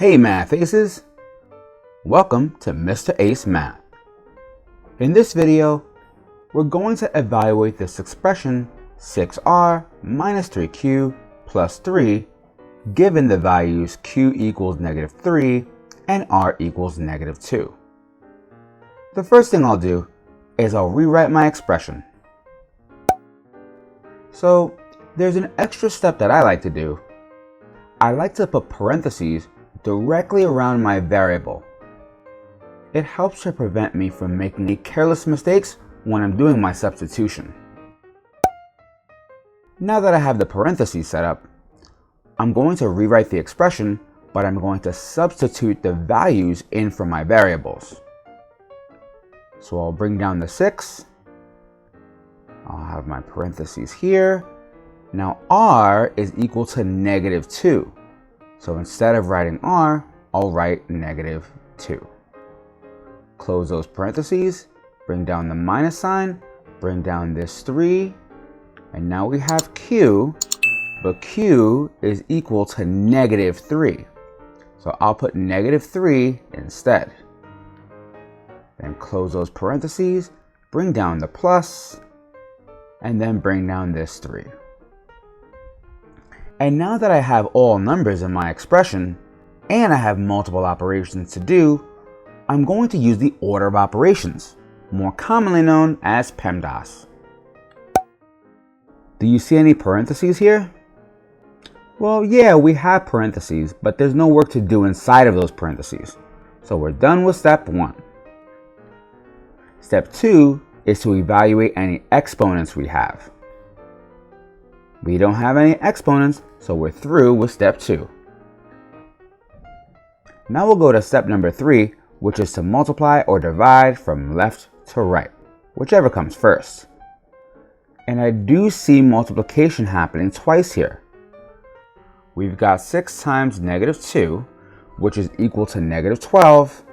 Hey Math Aces! Welcome to Mr. Ace Math. In this video, we're going to evaluate this expression 6r minus 3q plus 3 given the values q equals -3 and r equals -2. The first thing I'll do is I'll rewrite my expression. So there's an extra step that I like to do. I like to put parentheses directly around my variable. It helps to prevent me from making any careless mistakes when I'm doing my substitution. Now that I have the parentheses set up, I'm going to rewrite the expression, but I'm going to substitute the values in for my variables. So I'll bring down the 6. I'll have my parentheses here. Now r is equal to -2. So instead of writing r, I'll write -2. Close those parentheses, bring down the minus sign, bring down this 3, and now we have q, but q is equal to -3. So I'll put -3 instead. Then close those parentheses, bring down the plus, and then bring down this 3. And now that I have all numbers in my expression, and I have multiple operations to do, I'm going to use the order of operations, more commonly known as PEMDAS. Do you see any parentheses here? Well, yeah, we have parentheses, but there's no work to do inside of those parentheses. So we're done with step 1. Step 2 is to evaluate any exponents we have. We don't have any exponents, so we're through with step 2. Now we'll go to step number 3, which is to multiply or divide from left to right, whichever comes first. And I do see multiplication happening twice here. We've got 6 times -2, which is equal to -12.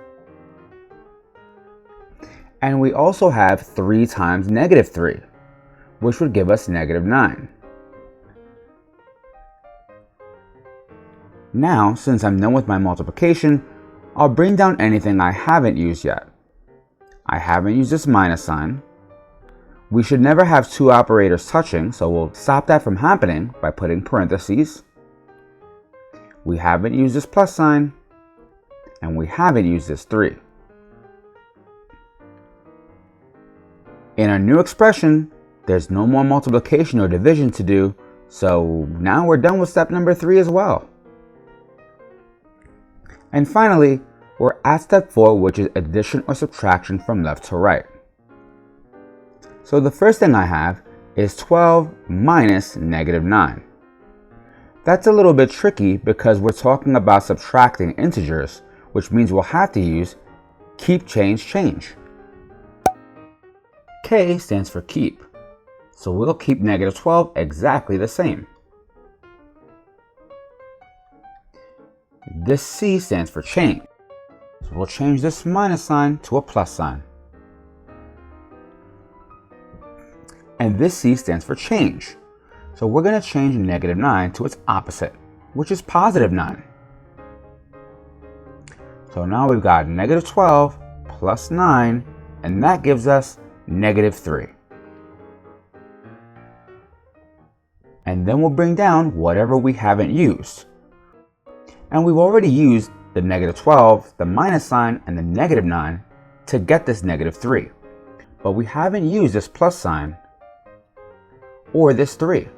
And we also have 3 times -3, which would give us -9. Now, since I'm done with my multiplication, I'll bring down anything I haven't used yet. I haven't used this minus sign. We should never have two operators touching, so we'll stop that from happening by putting parentheses. We haven't used this plus sign, and we haven't used this 3. In our new expression, there's no more multiplication or division to do, so now we're done with step number 3 as well. And finally, we're at step 4, which is addition or subtraction from left to right. So the first thing I have is 12 minus -9. That's a little bit tricky because we're talking about subtracting integers, which means we'll have to use keep, change. K stands for keep, so we'll keep -12 exactly the same. This C stands for change, so we'll change this minus sign to a plus sign. And this C stands for change, so we're going to change -9 to its opposite, which is +9. So now we've got -12 plus 9, and that gives us -3. And then we'll bring down whatever we haven't used. And we've already used the -12, the minus sign, and the -9 to get this -3. But we haven't used this plus sign or this 3.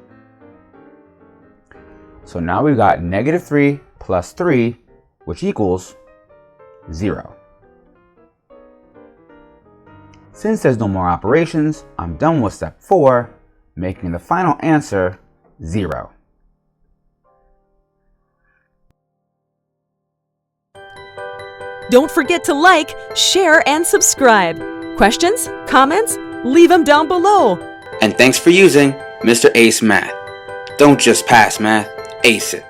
So now we've got -3 plus 3, which equals 0. Since there's no more operations, I'm done with step 4, making the final answer 0. Don't forget to like, share, and subscribe. Questions? Comments? Leave them down below. And thanks for using Mr. Ace Math. Don't just pass math, ace it.